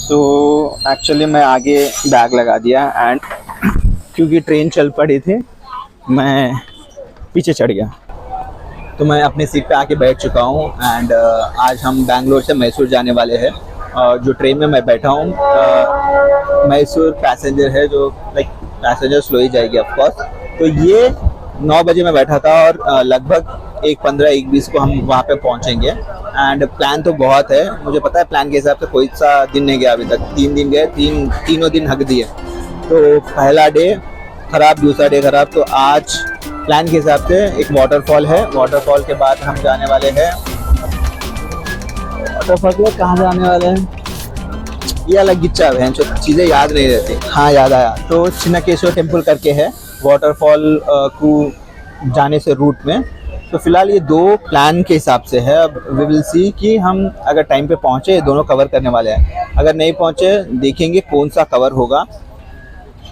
So actually मैं आगे bag लगा दिया एंड क्योंकि ट्रेन चल पड़ी थी मैं पीछे चढ़ गया। तो मैं अपनी सीट पे आके बैठ चुका हूँ एंड आज हम बैंगलोर से मैसूर जाने वाले हैं। जो ट्रेन में मैं बैठा हूँ मैसूर पैसेंजर है, जो लाइक पैसेंजर स्लो ही जाएगी ऑफ कोर्स। तो ये 9 बजे मैं बैठा था और लगभग 1:15 1:20 को हम वहाँ पे पहुँचेंगे। एंड प्लान तो बहुत है, मुझे पता है प्लान के हिसाब से कोई सा दिन नहीं गया अभी तक। 3 दिन गए, तीनों दिन हक दिए। तो पहला डे खराब, दूसरा डे खराब। तो आज प्लान के हिसाब से एक वाटरफॉल है, वाटरफॉल के बाद हम जाने वाले हैं वाटरफॉल के बाद कहाँ जाने वाले हैं ये अलग गिच्चा है, जो चीज़ें याद नहीं रहती। हाँ याद आया, तो चिन्नकेश्वर टेम्पल करके है वाटरफॉल को जाने से रूट में। तो फिलहाल ये 2 प्लान के हिसाब से है। अब वी विल सी कि हम अगर टाइम पे पहुँचे दोनों कवर करने वाले हैं, अगर नहीं पहुँचे देखेंगे कौन सा कवर होगा।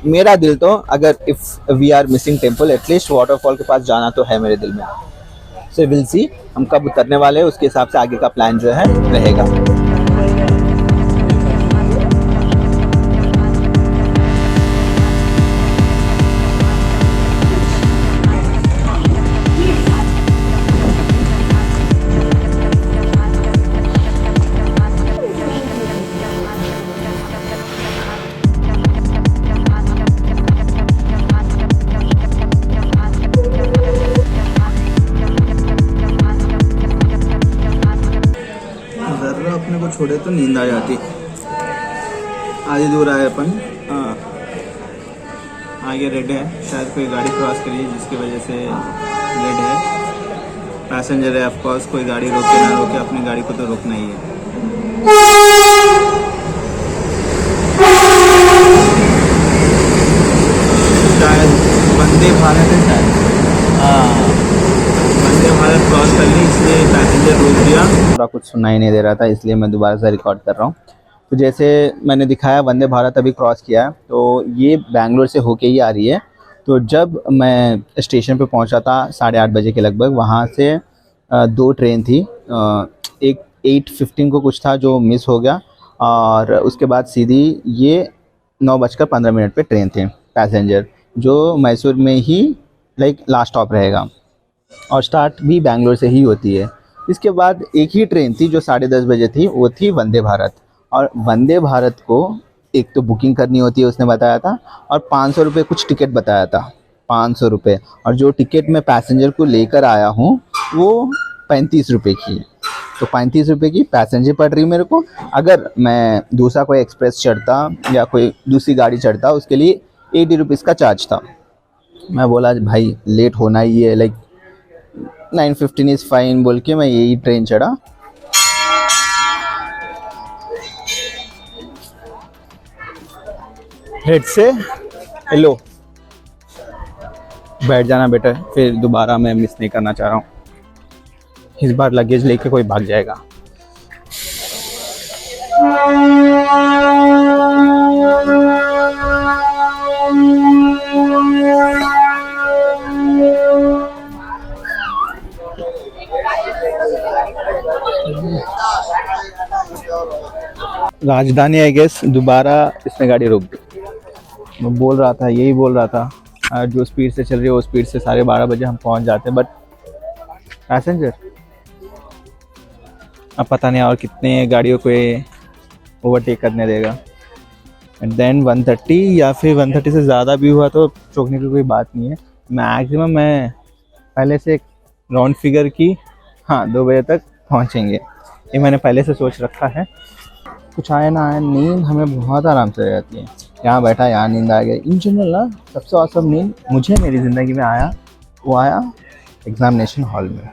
मेरा दिल तो अगर if we are missing temple at least waterfall के पास जाना तो है मेरे दिल में। सो विल सी हम कब उतरने वाले हैं, उसके हिसाब से आगे का प्लान जो है रहेगा। अपने को छोड़े तो नींद आ जाती। आधी दूर आए अपन, आगे रेड है, शायद कोई गाड़ी क्रॉस करी है जिसकी वजह से रेड है। पैसेंजर है ऑफ कोर्स, कोई गाड़ी रोके ना रोके अपनी गाड़ी को तो रोकना ही है। शायद वंदे भारत है, शायद वंदे भारत क्रॉस कर ली इसलिए पैसेंजर रोक दिया। थोड़ा कुछ सुनाई नहीं दे रहा था इसलिए मैं दोबारा से रिकॉर्ड कर रहा हूँ। तो जैसे मैंने दिखाया वंदे भारत अभी क्रॉस किया है, तो ये बैंगलोर से होके ही आ रही है। तो जब मैं स्टेशन पे पहुंचा था 8:30 बजे के लगभग, वहाँ से 2 ट्रेन थी। एक 8:15 को कुछ था जो मिस हो गया और उसके बाद सीधी ये 9:15 पे ट्रेन थी पैसेंजर, जो मैसूर में ही लाइक लास्ट स्टॉप रहेगा और स्टार्ट भी बैंगलोर से ही होती है। इसके बाद एक ही ट्रेन थी जो 10:30 बजे थी, वो थी वंदे भारत। और वंदे भारत को एक तो बुकिंग करनी होती है उसने बताया था, और 500 रुपये कुछ टिकट बताया था, 500 रुपये। और जो टिकट मैं पैसेंजर को लेकर आया हूँ वो 35 रुपये की है। तो 35 रुपये की पैसेंजर पड़ रही मेरे को। अगर मैं दूसरा कोई एक्सप्रेस चढ़ता या कोई दूसरी गाड़ी चढ़ता उसके लिए 80 रुपीज़ का चार्ज था। मैं बोला भाई लेट होना ही है, लाइक 9:15 इज़ फाइन बोल के मैं यही ट्रेन चढ़ा। हेड से हेलो, बैठ जाना बेटा, फिर दोबारा मैं मिस नहीं करना चाह रहा हूँ। इस बार लगेज लेके कोई भाग जाएगा। राजधानी आई गेस, दोबारा इसने गाड़ी रोक दी। मैं बोल रहा था, यही बोल रहा था, जो स्पीड से चल रही है वो स्पीड से 12:30 बजे हम पहुंच जाते हैं। बट पैसेंजर अब पता नहीं और कितने गाड़ियों को ओवरटेक करने देगा। एंड देन 1:30 या फिर 1:30 से ज़्यादा भी हुआ तो चौंकने की कोई बात नहीं है। मैक्सिमम मैं पहले से एक राउंड फिगर की, हाँ 2 बजे तक पहुंचेंगे, ये मैंने पहले से सोच रखा है। कुछ आए ना आए, नींद हमें बहुत आराम से आ जाती है। यहाँ बैठा यहाँ नींद आ गई। इन जनरल ना सबसे औसम नींद मुझे मेरी ज़िंदगी में आया, वो आया एग्ज़ामिनेशन हॉल में।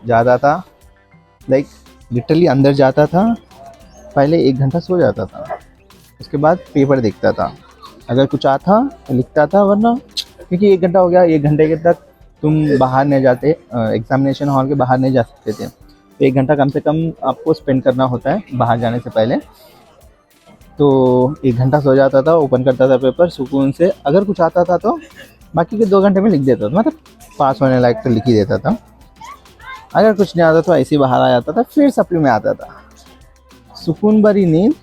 जाता था, लाइक लिटरली अंदर जाता था, पहले 1 घंटा सो जाता था, उसके बाद पेपर देखता था। अगर कुछ आता तो लिखता था, वरना क्योंकि 1 घंटा हो गया, 1 घंटे के तक तुम बाहर नहीं जाते, एग्ज़ामिनेशन हॉल के बाहर नहीं जा सकते थे। तो 1 घंटा कम से कम आपको स्पेंड करना होता है बाहर जाने से पहले। तो 1 घंटा सो जाता था, ओपन करता था पेपर सुकून से। अगर कुछ आता था तो बाकी के 2 घंटे में लिख देता था, मतलब पास होने लायक तो लिख ही देता था। अगर कुछ नहीं आता तो ऐसे ही बाहर आ जाता था, फिर सप्ली में आता था। सुकून भरी नींद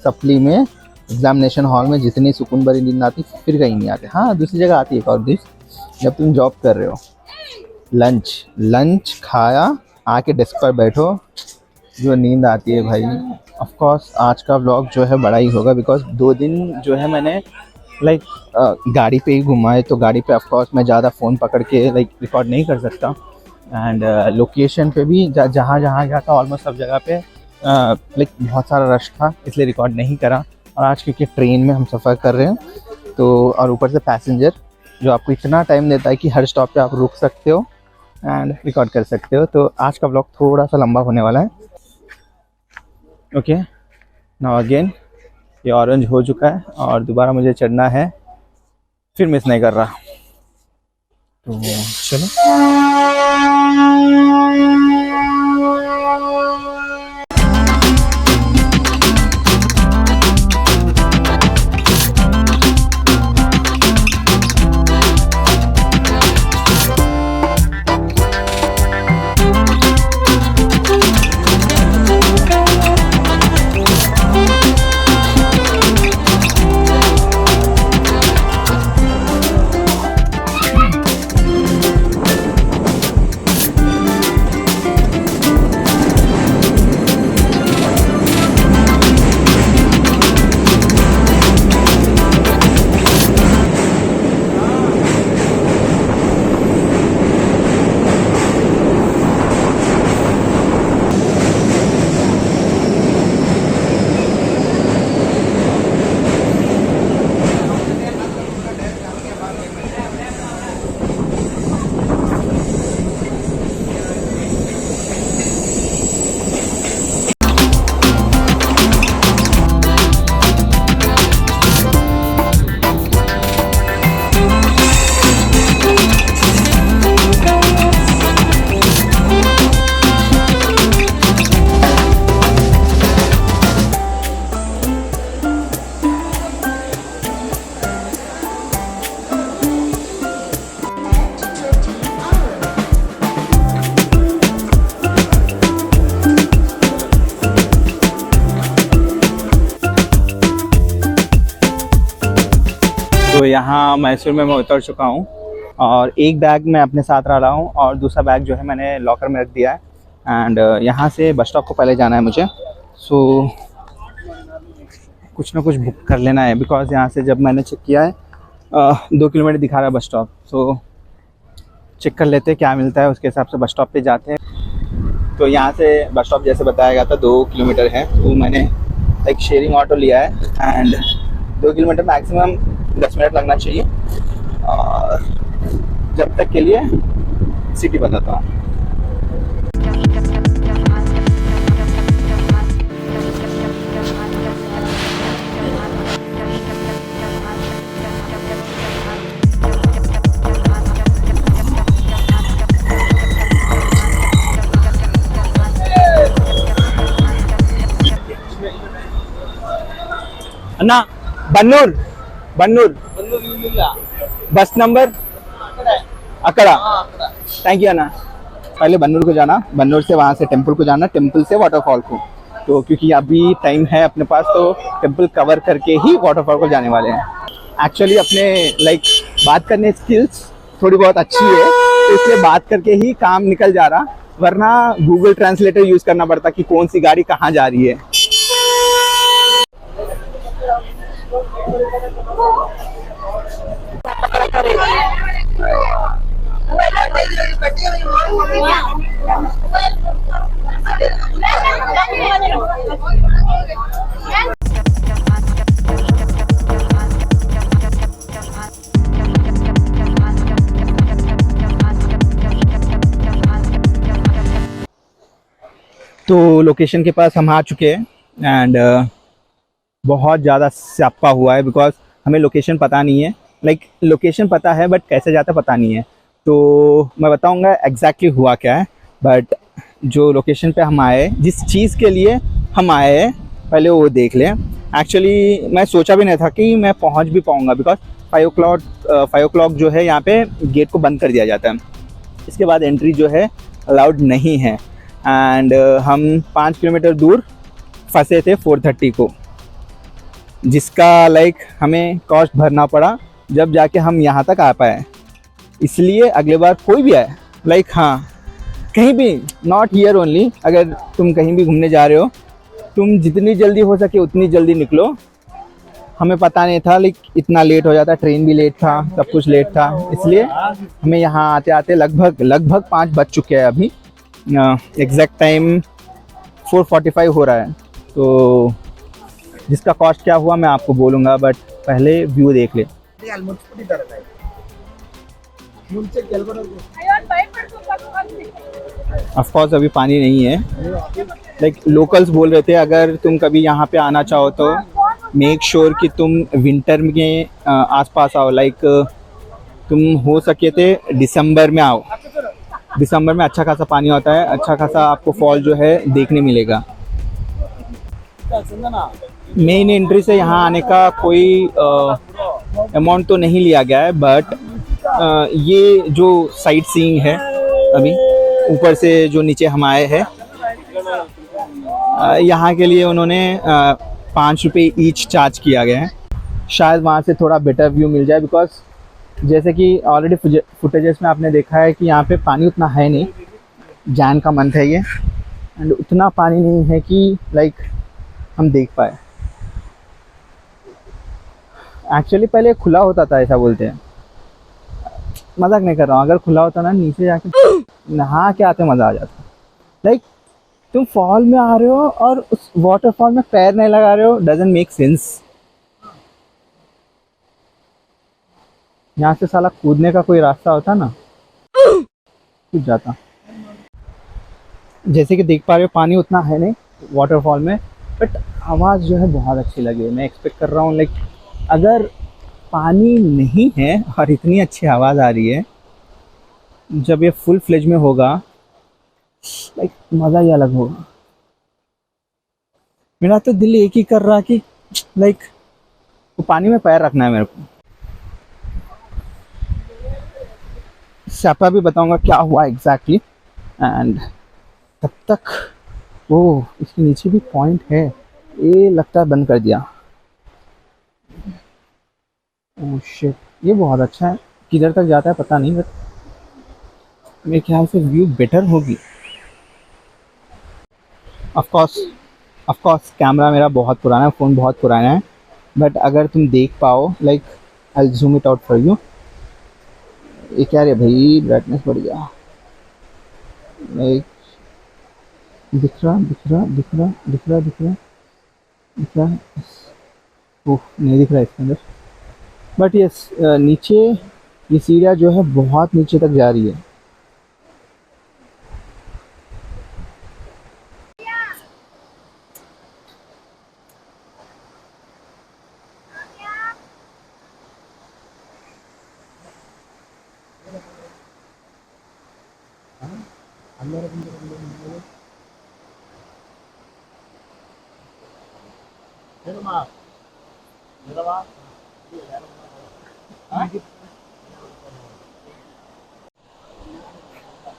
सप्ली में एग्जामिनेशन हॉल में जितनी सुकून भरी नींद आती फिर कहीं नहीं आती। हाँ दूसरी जगह आती है एक और दिस, जब तुम जॉब कर रहे हो, लंच खाया आके डेस्क पर बैठो, जो नींद आती है भाई। ऑफ कोर्स आज का व्लॉग जो है बड़ा ही होगा बिकॉज 2 दिन जो है मैंने लाइक गाड़ी पे ही घुमा है, तो गाड़ी पे ऑफ कोर्स मैं ज़्यादा फ़ोन पकड़ के लाइक रिकॉर्ड नहीं कर सकता। एंड लोकेशन पे भी जहाँ गया था ऑलमोस्ट सब जगह पे लाइक बहुत सारा रश था, इसलिए रिकॉर्ड नहीं करा। और आज क्योंकि ट्रेन में हम सफ़र कर रहे हैं तो, और ऊपर से पैसेंजर जो आपको इतना टाइम देता है कि हर स्टॉप पे आप रुक सकते हो एंड रिकॉर्ड कर सकते हो, तो आज का व्लॉग थोड़ा सा लंबा होने वाला है। ओके नाउ अगेन ये ऑरेंज हो चुका है और दोबारा मुझे चढ़ना है, फिर मिस नहीं कर रहा, तो चलो। तो यहाँ मैसूर में मैं उतर चुका हूँ और एक बैग मैं अपने साथ रहा हूँ और दूसरा बैग जो है मैंने लॉकर में रख दिया है। एंड यहाँ से बस स्टॉप को पहले जाना है मुझे, सो कुछ ना कुछ बुक कर लेना है बिकॉज़ यहाँ से जब मैंने चेक किया है 2 किलोमीटर दिखा रहा है बस स्टॉप, सो चेक कर लेते हैं क्या मिलता है, उसके हिसाब से बस स्टॉप पे जाते हैं। तो यहाँ से बस स्टॉप जैसे बताया गया था 2 किलोमीटर है, तो मैंने एक शेयरिंग ऑटो लिया है एंड 2 किलोमीटर मैक्सिमम 10 मिनट लगना चाहिए। और जब तक के लिए सिटी बताता हूँ। अन्ना बन्नूर बस नंबर अकड़ा। थैंक यू अन्ना। पहले बन्नूर को जाना, बन्नूर से वहाँ से टेंपल को जाना, टेंपल से वाटरफॉल को। तो क्योंकि अभी टाइम है अपने पास तो टेंपल कवर करके ही वाटरफॉल को जाने वाले हैं। एक्चुअली अपने लाइक बात करने स्किल्स थोड़ी बहुत अच्छी है, तो इसलिए बात करके ही काम निकल जा रहा, वरना गूगल ट्रांसलेटर यूज़ करना पड़ता कि कौन सी गाड़ी कहाँ जा रही है। तो लोकेशन के पास हम आ चुके हैं एंड बहुत ज़्यादा स्यापा हुआ है बिकॉज हमें लोकेशन पता नहीं है। लाइक लोकेशन पता है बट कैसे जाता पता नहीं है, तो मैं बताऊंगा एग्जैक्टली हुआ क्या है। बट जो लोकेशन पे हम आए, जिस चीज़ के लिए हम आए हैं, पहले वो देख लें। एक्चुअली मैं सोचा भी नहीं था कि मैं पहुंच भी पाऊंगा बिकॉज 5 o'clock जो है यहाँ पे गेट को बंद कर दिया जाता है, इसके बाद एंट्री जो है अलाउड नहीं है। एंड हम 5 किलोमीटर दूर फंसे थे 4:30 को, जिसका लाइक हमें कॉस्ट भरना पड़ा जब जाके हम यहाँ तक आ पाए। इसलिए अगले बार कोई भी आए लाइक हाँ कहीं भी, नॉट हियर ओनली, अगर तुम कहीं भी घूमने जा रहे हो तुम जितनी जल्दी हो सके उतनी जल्दी निकलो। हमें पता नहीं था लाइक इतना लेट हो जाता, ट्रेन भी लेट था, सब कुछ लेट था, इसलिए हमें यहाँ आते आते लगभग 5 बज चुके हैं अभी। एग्जैक्ट टाइम 4:45 हो रहा है। तो जिसका कॉस्ट क्या हुआ मैं आपको बोलूँगा, बट पहले व्यू देख ले। ऑफ कोर्स अभी पानी नहीं है। लाइक लोकल्स बोल रहे थे अगर तुम कभी यहाँ पे आना चाहो तो मेक श्योर कि तुम विंटर के आसपास आओ। लाइक तुम हो सके थे दिसंबर में आओ, दिसंबर में अच्छा खासा पानी होता है, अच्छा खासा आपको फॉल जो है देखने मिलेगा। मेन एंट्री से यहाँ आने का कोई अमाउंट तो नहीं लिया गया है, बट ये जो साइट सीइंग है अभी ऊपर से जो नीचे हम आए हैं, यहाँ के लिए उन्होंने 5 रुपये ईच चार्ज किया गया है। शायद वहाँ से थोड़ा बेटर व्यू मिल जाए, बिकॉज जैसे कि ऑलरेडी फुटेजेस में आपने देखा है कि यहाँ पे पानी उतना है नहीं। जैन का मंथ है ये, एंड उतना पानी नहीं है कि लाइक हम देख पाए। एक्चुअली पहले खुला होता था, ऐसा बोलते हैं, मजाक नहीं कर रहा हूँ। अगर खुला होता ना, नीचे जाके नहा के आते मज़ा आ जाता। लाइक तुम फॉल में आ रहे हो और उस वाटरफॉल में पैर नहीं लगा रहे हो, डजंट मेक सेंस। यहाँ से साला कूदने का कोई रास्ता होता ना, कूद जाता। जैसे कि देख पा रहे हो पानी उतना है नहीं वाटरफॉल में, बट आवाज़ जो है बहुत अच्छी लगी। मैं एक्सपेक्ट कर रहा हूँ लाइक अगर पानी नहीं है और इतनी अच्छी आवाज़ आ रही है, जब ये फुल फ्लेज में होगा लाइक मज़ा ही अलग होगा। मेरा तो दिल एक ही कर रहा कि लाइक वो पानी में पैर रखना है मेरे को। सैपा भी बताऊंगा क्या हुआ एग्जैक्टली। एंड तब तक वो इसके नीचे भी पॉइंट है, ये लगता है बंद कर दिया। ओह शिट, ये बहुत अच्छा है। किधर तक जाता है पता नहीं, बट मेरे ख्याल से व्यू बेटर होगी। ऑफ कोर्स कैमरा मेरा बहुत पुराना है, फ़ोन बहुत पुराना है, बट अगर तुम देख पाओ like I zoom it out for you. ये क्या रे भाई, ब्राइटनेस बढ़ गया। लाइक दिख रहा ओह नहीं दिख रहा इसके अंदर, बट यस नीचे ये सीढ़ियाँ जो है बहुत नीचे तक जा रही है।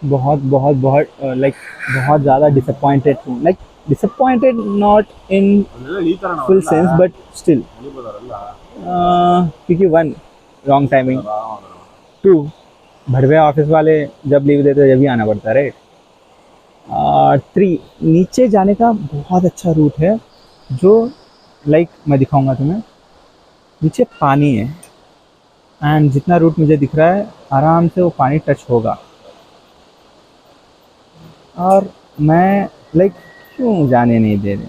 बहुत बहुत बहुत लाइक बहुत ज़्यादा डिसअपॉइंटेड हूँ। Like disappointed not in full sense, but still क्योंकि 1 रॉन्ग टाइमिंग, 2 भड़वे ऑफिस वाले जब लीव देते जब ही आना पड़ता है, और 3 नीचे जाने का बहुत अच्छा रूट है जो लाइक मैं दिखाऊंगा तुम्हें। नीचे पानी है एंड जितना रूट मुझे दिख रहा है आराम से वो पानी टच होगा, और मैं लाइक क्यों जाने नहीं दे रहे।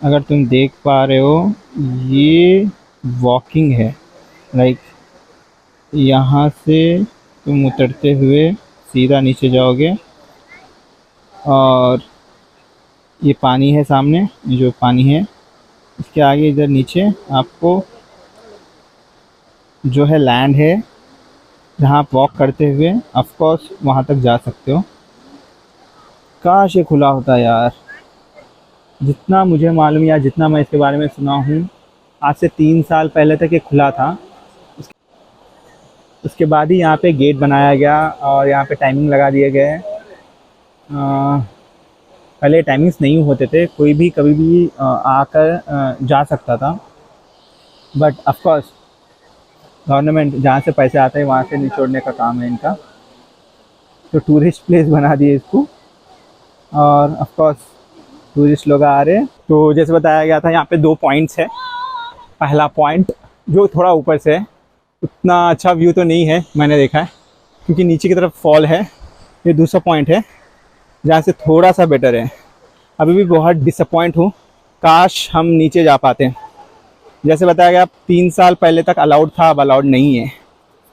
अगर तुम देख पा रहे हो ये वॉकिंग है। लाइक यहाँ से तुम उतरते हुए सीधा नीचे जाओगे और ये पानी है सामने, ये जो पानी है इसके आगे इधर नीचे आपको जो है लैंड है जहाँ आप वॉक करते हुए ऑफ कोर्स वहाँ तक जा सकते हो। काश ये खुला होता यार। जितना मुझे मालूम या जितना मैं इसके बारे में सुना हूँ, आज से 3 साल पहले तक ये खुला था। उसके बाद ही यहाँ पे गेट बनाया गया और यहाँ पे टाइमिंग लगा दिए गए हैं। पहले टाइमिंग्स नहीं होते थे, कोई भी कभी भी आकर जा सकता था, बट ऑफ कोर्स गवर्नमेंट जहाँ से पैसे आते हैं वहाँ से निचोड़ने का काम है इनका। तो टूरिस्ट प्लेस बना दिए इसको और ऑफ कोर्स टूरिस्ट लोग आ रहे हैं। तो जैसे बताया गया था यहाँ पे 2 पॉइंट्स है। पहला पॉइंट जो थोड़ा ऊपर से है, उतना अच्छा व्यू तो नहीं है मैंने देखा है, क्योंकि नीचे की तरफ फॉल है। ये दूसरा पॉइंट है जहाँ से थोड़ा सा बेटर है। अभी भी बहुत डिसअपॉइंट हूँ, काश हम नीचे जा पाते हैं। जैसे बताया गया 3 साल पहले तक अलाउड था, अब अलाउड नहीं है।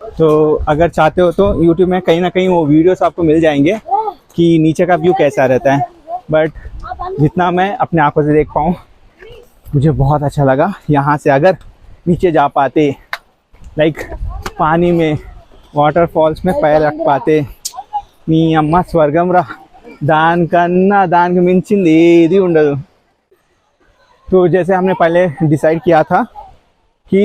तो अगर चाहते हो तो यूट्यूब में कहीं ना कहीं वो वीडियोस आपको मिल जाएंगे कि नीचे का व्यू कैसा रहता है, बट जितना मैं अपने आंखों से देख पाऊँ मुझे बहुत अच्छा लगा। यहाँ से अगर नीचे जा पाते, लाइक पानी में वाटरफॉल्स में पैर रख पाते, नी अम्मा स्वर्गम रा दानिकन्ना दाనికి మించింది ఏది ఉండదు। तो जैसे हमने पहले डिसाइड किया था कि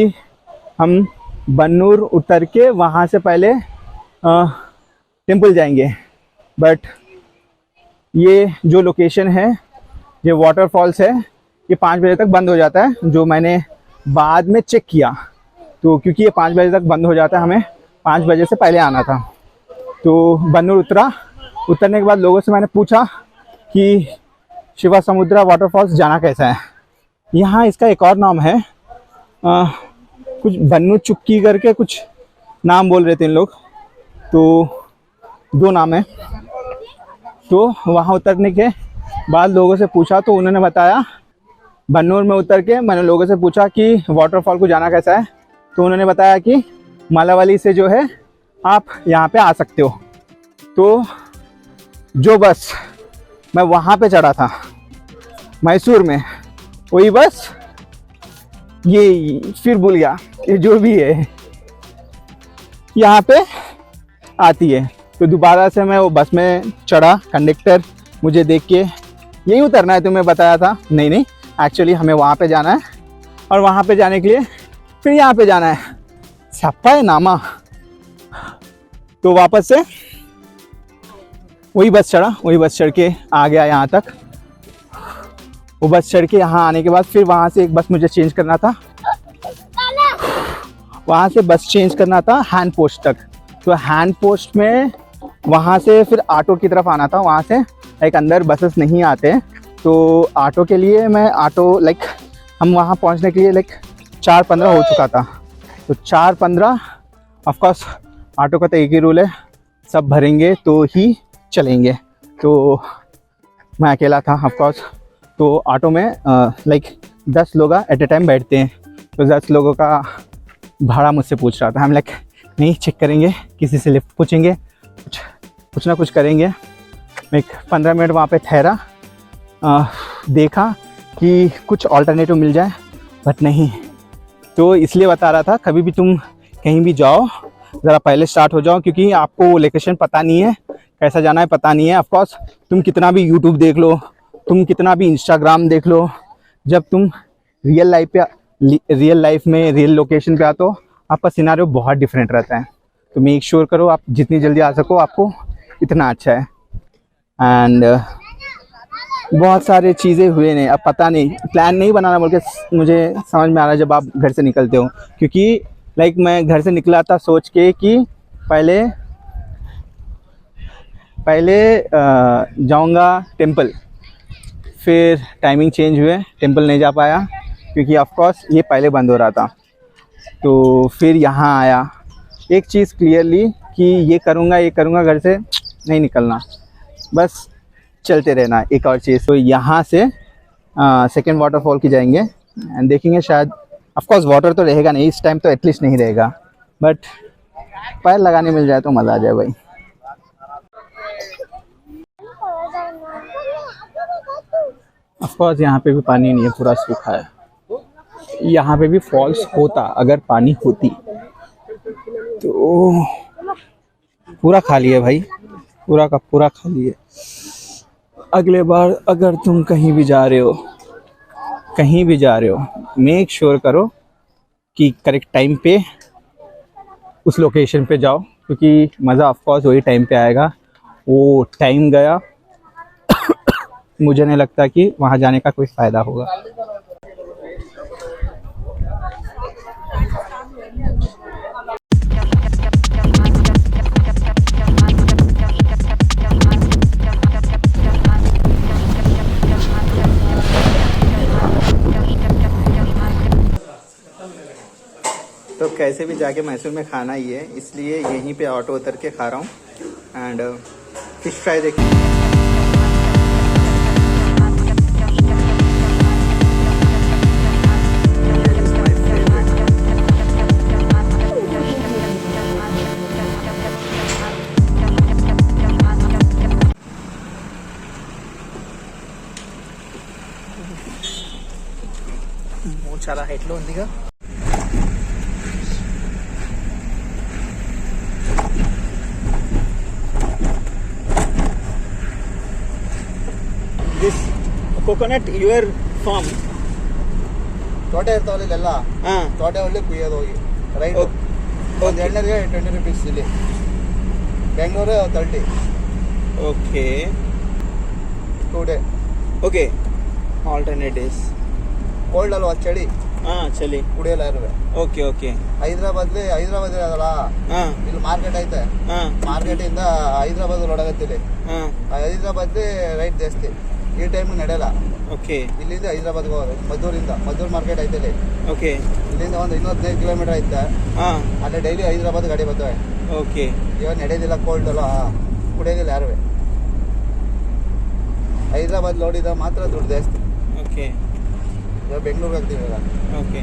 हम बन्नूर उतर के वहाँ से पहले टेंपल जाएंगे, बट ये जो लोकेशन है, ये वाटरफॉल्स है, ये 5 बजे तक बंद हो जाता है, जो मैंने बाद में चेक किया। तो क्योंकि ये 5 बजे तक बंद हो जाता है, हमें 5 बजे से पहले आना था। तो बन्नूर उतरा, उतरने के बाद लोगों से मैंने पूछा कि शिवा समुद्रा वाटरफॉल्स जाना कैसा है। यहाँ इसका एक और नाम है, कुछ बन्नू चुक्की करके कुछ नाम बोल रहे थे इन लोग, तो 2 नाम है। तो वहाँ उतरने के बाद लोगों से पूछा तो उन्होंने बताया, बन्नूर में उतर के मैंने लोगों से पूछा कि वाटरफॉल को जाना कैसा है, तो उन्होंने बताया कि मालावाली से जो है आप यहाँ पे आ सकते हो। तो जो बस मैं वहाँ पे चढ़ा था मैसूर में, वही बस ये फिर भूल गया, ये जो भी है यहाँ पे आती है। तो दोबारा से मैं वो बस में चढ़ा। कंडक्टर मुझे देख के यहीं उतरना है तुम्हें बताया था, नहीं नहीं एक्चुअली हमें वहाँ पे जाना है, और वहाँ पे जाने के लिए फिर यहाँ पे जाना है, छप्पा है नामा। तो वापस से वही बस चढ़ा, वही बस चढ़ के आ गया यहाँ तक। वो बस चढ़ के यहाँ आने के बाद फिर वहाँ से एक बस मुझे चेंज करना था, वहाँ से बस चेंज करना था हैंड पोस्ट तक। तो हैंड पोस्ट में वहाँ से फिर ऑटो की तरफ आना था, वहाँ से लाइक अंदर बसेस नहीं आते। तो ऑटो के लिए मैं ऑटो लाइक हम वहाँ पहुँचने के लिए लाइक 4:15 हो चुका था। तो 4:15 ऑफकोर्स ऑटो का तो एक ही रूल है, सब भरेंगे तो ही चलेंगे। तो मैं अकेला था ऑफकोर्स। तो ऑटो में लाइक 10 लोग एट ए टाइम बैठते हैं, तो 10 लोगों का भाड़ा मुझसे पूछ रहा था। हम लाइक नहीं चेक करेंगे, किसी से लिफ्ट पूछेंगे, कुछ ना कुछ करेंगे। मैं 15 मिनट वहाँ पे ठहरा, देखा कि कुछ ऑल्टरनेटिव मिल जाए, बट नहीं। तो इसलिए बता रहा था कभी भी तुम कहीं भी जाओ ज़रा पहले स्टार्ट हो जाओ, क्योंकि आपको वो लोकेशन पता नहीं है, कैसा जाना है पता नहीं है। ऑफकोर्स तुम कितना भी यूट्यूब देख लो, तुम कितना भी इंस्टाग्राम देख लो, जब तुम रियल लाइफ में रियल लोकेशन पे आते हो आपका सिनारियो बहुत डिफरेंट रहता है। तो मेक श्योर करो आप जितनी जल्दी आ सको, आपको इतना अच्छा है। एंड बहुत सारे चीज़ें हुए नहीं, अब पता नहीं, प्लान नहीं बनाना बोल के मुझे समझ में आ रहा है जब आप घर से निकलते हो। क्योंकि लाइक मैं घर से निकला था सोच के कि पहले जाऊंगा टेंपल, फिर टाइमिंग चेंज हुए, टेंपल नहीं जा पाया क्योंकि ऑफ कोर्स ये पहले बंद हो रहा था। तो फिर यहाँ आया, एक चीज़ क्लियरली कि ये करूँगा, घर से नहीं निकलना, बस चलते रहना। एक और चीज़, तो यहाँ से सेकेंड वाटरफॉल की जाएंगे एंड देखेंगे, शायद ऑफ कोर्स वाटर तो रहेगा नहीं इस टाइम, तो एटलीस्ट नहीं रहेगा, बट पैर लगाने मिल जाए तो मज़ा आ जाए भाई। ऑफ कोर्स यहाँ पे भी पानी नहीं है, पूरा सूखा है। यहाँ पे भी फॉल्स होता अगर पानी होती, तो पूरा खाली है भाई, पूरा का पूरा खाली है। अगले बार अगर तुम कहीं भी जा रहे हो, मेक श्योर करो कि करेक्ट टाइम पे उस लोकेशन पे जाओ, क्योंकि मज़ा ऑफ कोर्स वही टाइम पे आएगा। वो टाइम गया मुझे नहीं लगता कि वहाँ जाने का कोई फ़ायदा होगा। तो कैसे भी जाके मैसूर में खाना ही है, इसलिए यहीं पे ऑटो उतर के खा रहा हूँ। एंड फिश फ्राई देखिए, చాలా హైట్లో ఉందిగా। This coconut your farm? ತೋಟ ಇರ್ತಾವಲ್ಲ, ತೋಟ ಒಳ್ಳೆ ಕುಯ್ಯೋದು ಹೋಗಿ ರೈಟ್ ಒಂದು ಎಣ್ಣೆಗೆ 20 rupees ಇಲ್ಲಿ, Bengaluru 30. Okay 2 day. Okay alternate days. Cold ಅಲ್ವಾ ಚಳಿ, ಚಳಿ ಕುಡಿಯಲ್ಲ ಇರುವೆ। ಓಕೆ ಓಕೆ ಹೈದರಾಬಾದ್ ಅದಲ್ಲ, ಇಲ್ಲಿ ಮಾರ್ಕೆಟ್ ಐತೆ, ಮಾರ್ಕೆಟ್ ಇಂದ ಹೈದರಾಬಾದ್ ರೋಡ್ ಆಗತ್ತಿಲ್ಲಿ, ಹೈದರಾಬಾದ್ ರೈಟ್ ಜಾಸ್ತಿ, ಈ ಟೈಮ್ ನಡೆಯಲ್ಲ। ಓಕೆ ಇಲ್ಲಿಂದ ಹೈದರಾಬಾದ್ ಹೋಗೋದು, ಮದ್ದೂರ್ ಮಾರ್ಕೆಟ್ ಐತೆ ಇಲ್ಲಿ, ಓಕೆ ಇಲ್ಲಿಂದ ಒಂದು 215 ಕಿಲೋಮೀಟರ್ ಐತೆ, ಅಲ್ಲೇ ಡೈಲಿ ಹೈದರಾಬಾದ್ ಗಾಡಿ ಬರ್ತವೆ। ಓಕೆ ಇವಾಗ ನಡೆಯೋದಿಲ್ಲ, ಕೋಲ್ಡ್ ಅಲ್ಲ, ಕುಡಿಯೋದಿಲ್ಲ ಯಾರುವೆ। ಹೈದರಾಬಾದ್ ನೋಡಿದ ಮಾತ್ರ ದುಡ್ಡು ಜಾಸ್ತಿ। ಓಕೆ ಇವಾಗ ಬೆಂಗಳೂರಿಗೆ ಹೋಗ್ತೀವಿ ಇವಾಗ। ಓಕೆ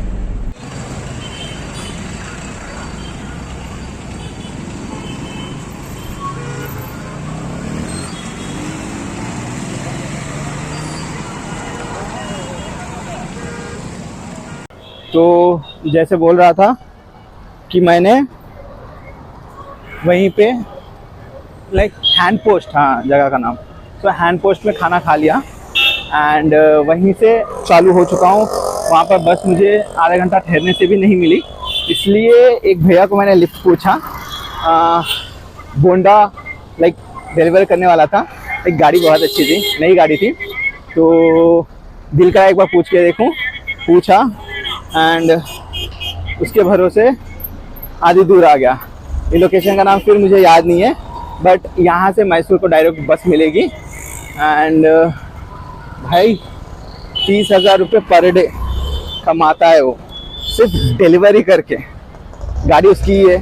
तो जैसे बोल रहा था कि मैंने वहीं पे लाइक हैंड पोस्ट, हाँ जगह का नाम, तो हैंड पोस्ट में खाना खा लिया एंड वहीं से चालू हो चुका हूँ। वहाँ पर बस मुझे आधा घंटा ठहरने से भी नहीं मिली, इसलिए एक भैया को मैंने लिफ्ट पूछा। बोंडा लाइक डिलीवर करने वाला था, एक गाड़ी बहुत अच्छी थी, नई गाड़ी थी, तो दिल का एक बार पूछ के देखूँ, पूछा एंड उसके भरोसे आधी दूर आ गया। ये लोकेशन का नाम फिर मुझे याद नहीं है, बट यहाँ से मैसूर को डायरेक्ट बस मिलेगी एंड भाई 30,000 रुपये पर डे कमाता है वो, सिर्फ डिलीवरी करके। गाड़ी उसकी ही है,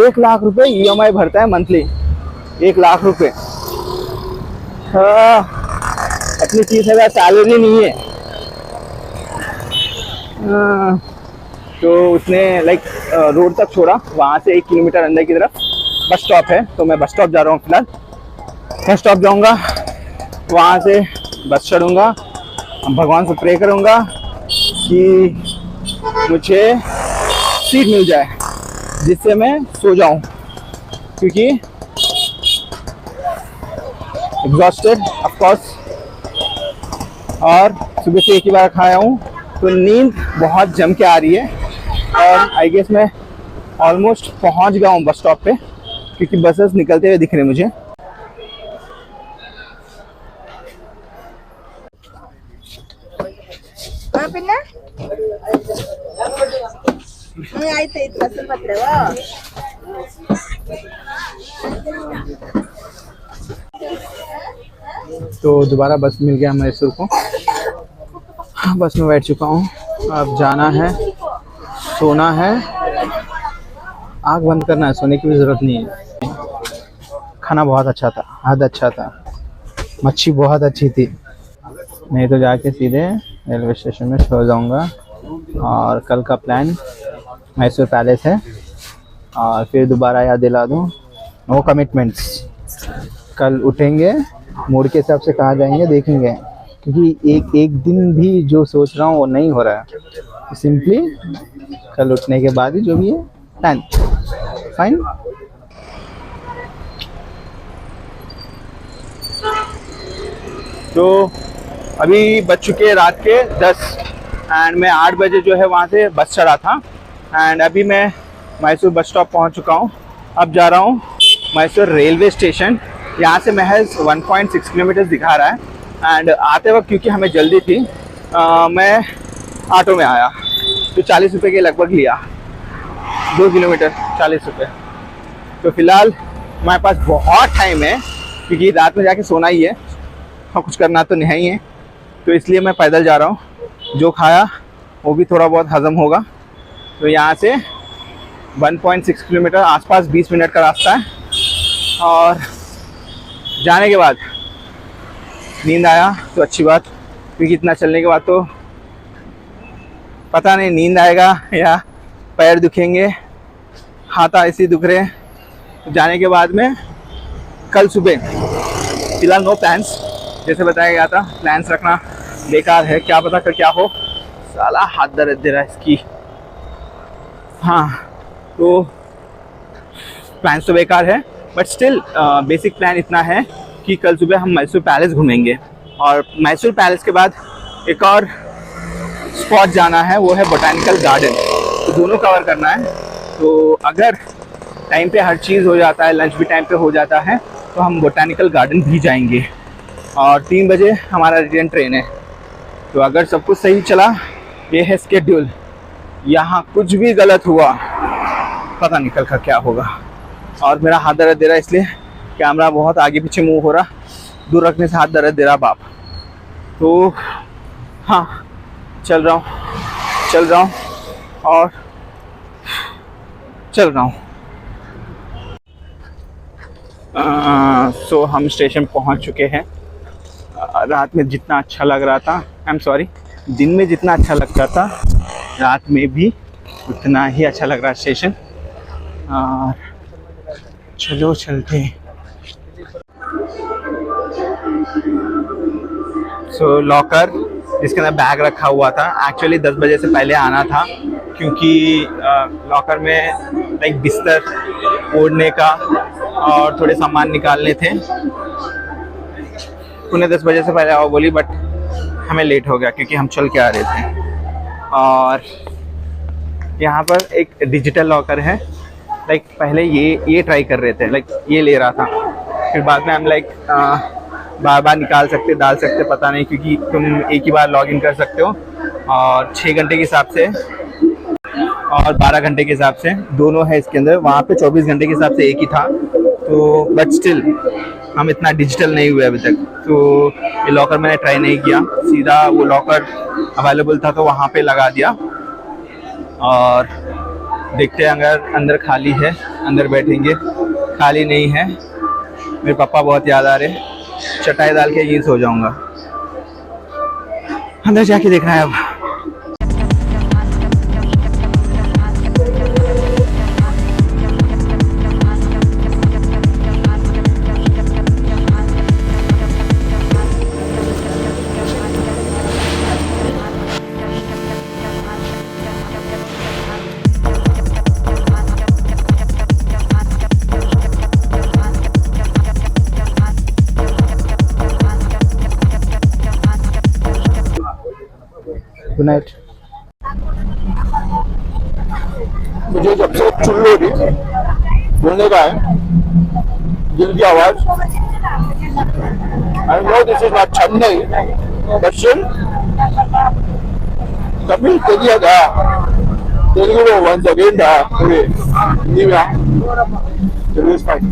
1 लाख रुपये EMI भरता है मंथली, 1 लाख रुपये। अपनी 30,000 सैलरी नहीं है। तो उसने लाइक रोड तक छोड़ा, वहाँ से 1 किलोमीटर अंदर की तरफ बस स्टॉप है, तो मैं बस स्टॉप जा रहा हूँ फिलहाल। बस स्टॉप जाऊँगा, वहाँ से बस चढ़ूँगा, भगवान से प्रे करूँगा कि मुझे सीट मिल जाए जिससे मैं सो जाऊँ, क्योंकि एग्जॉस्टेड ऑफ कोर्स, और सुबह से एक ही बार खाया हूँ, तो नींद बहुत जम के आ रही है। और आई गेस मैं ऑलमोस्ट पहुँच गया हूँ बस स्टॉप पे, क्योंकि बसेस निकलते हुए दिख रहे मुझे। तो दोबारा बस मिल गया मैसूर को, बस में बैठ चुका हूँ। अब जाना है, सोना है, आँख बंद करना है, सोने की भी ज़रूरत नहीं है। खाना बहुत अच्छा था, हद अच्छा था, मच्छी बहुत अच्छी थी। नहीं तो जाके सीधे रेलवे स्टेशन में सो जाऊँगा। और कल का प्लान मैसूर पैलेस है, और फिर दोबारा याद दिला दूँ, नो कमिटमेंट्स। कल उठेंगे, मूड के हिसाब से कहाँ जाएंगे देखेंगे, क्योंकि एक दिन भी जो सोच रहा हूँ वो नहीं हो रहा है। सिंपली कल उठने के बाद ही जो भी है प्लान फाइन। तो अभी बज चुके रात के 10 एंड मैं 8 बजे जो है वहाँ से बस चढ़ा था। एंड अभी मैं मैसूर बस स्टॉप पहुंच चुका हूं। अब जा रहा हूं मैसूर रेलवे स्टेशन। यहाँ से महज 1.6 किलोमीटर दिखा रहा है। एंड आते वक्त क्योंकि हमें जल्दी थी मैं ऑटो में आया, तो 40 रुपये के लगभग लिया, 2 किलोमीटर 40 रुपये। तो फिलहाल हमारे पास बहुत टाइम है क्योंकि रात में जाके सोना ही है और कुछ करना तो नहीं है, तो इसलिए मैं पैदल जा रहा हूँ। जो खाया वो भी थोड़ा बहुत हज़म होगा। तो यहाँ से 1.6 किलोमीटर आसपास 20 मिनट का रास्ता है। और जाने के बाद नींद आया तो अच्छी बात, क्योंकि इतना चलने के बाद तो पता नहीं नींद आएगा या पैर दुखेंगे, हाथ ऐसे दुख रहे। जाने के बाद में कल सुबह फिलहाल नो प्लान्स, जैसे बताया गया था प्लान्स रखना बेकार है, क्या पता कर क्या हो। साला हाथ दर्द दे रहा है इसकी। हाँ, तो प्लान्स तो बेकार है, बट स्टिल बेसिक प्लान इतना है कि कल सुबह हम मैसूर पैलेस घूमेंगे। और मैसूर पैलेस के बाद एक और स्पॉट जाना है, वो है बोटैनिकल गार्डन। तो दोनों कवर करना है। तो अगर टाइम पे हर चीज़ हो जाता है, लंच भी टाइम पे हो जाता है, तो हम बोटैनिकल गार्डन भी जाएंगे। और 3 बजे हमारा रिटर्न ट्रेन है। तो अगर सब कुछ सही चला, ये है स्केड्यूल। यहाँ कुछ भी गलत हुआ पता नहीं कल का क्या होगा। और मेरा हाथ दर्द दे रहा है, इसलिए कैमरा बहुत आगे पीछे मूव हो रहा, दूर रखने से हाथ दर्द दे रहा बाप। तो हाँ, चल रहा हूँ और चल रहा हूँ। सो हम स्टेशन पहुँच चुके हैं। रात में जितना अच्छा लग रहा था, दिन में जितना अच्छा लगता था, रात में भी उतना ही अच्छा लग रहा है स्टेशन। और चलो चलते हैं। सो लॉकर जिसके अंदर बैग रखा हुआ था, एक्चुअली 10 बजे से पहले आना था, क्योंकि लॉकर में लाइक बिस्तर ओढ़ने का और थोड़े सामान निकालने थे। उन्हें 10 बजे से पहले आओ बोली, बट हमें लेट हो गया क्योंकि हम चल के आ रहे थे। और यहाँ पर एक डिजिटल लॉकर है। लाइक पहले ये ट्राई कर रहे थे, लाइक ये ले रहा था, फिर बाद में हम लाइक बार बार निकाल सकते डाल सकते पता नहीं, क्योंकि तुम एक ही बार लॉगिन कर सकते हो। और 6 घंटे के हिसाब से और 12 घंटे के हिसाब से दोनों है इसके अंदर। वहाँ पे 24 घंटे के हिसाब से एक ही था। तो बट स्टिल हम इतना डिजिटल नहीं हुए अभी तक, तो ये लॉकर मैंने ट्राई नहीं किया। सीधा वो लॉकर अवेलेबल था तो वहाँ पे लगा दिया। और देखते हैं अगर अंदर खाली है, अंदर बैठेंगे। खाली नहीं है, मेरे पापा बहुत याद आ रहे, चटाई डाल के यहीं सो जाऊंगा। अंदर जाके देखना है अब। Good night. मुझे जब से चुल्लू बोलने का है, दिल की आवाज। I know this is not Chennai, but still Tamil Telugu once again Hindi में तेलुगु is fine.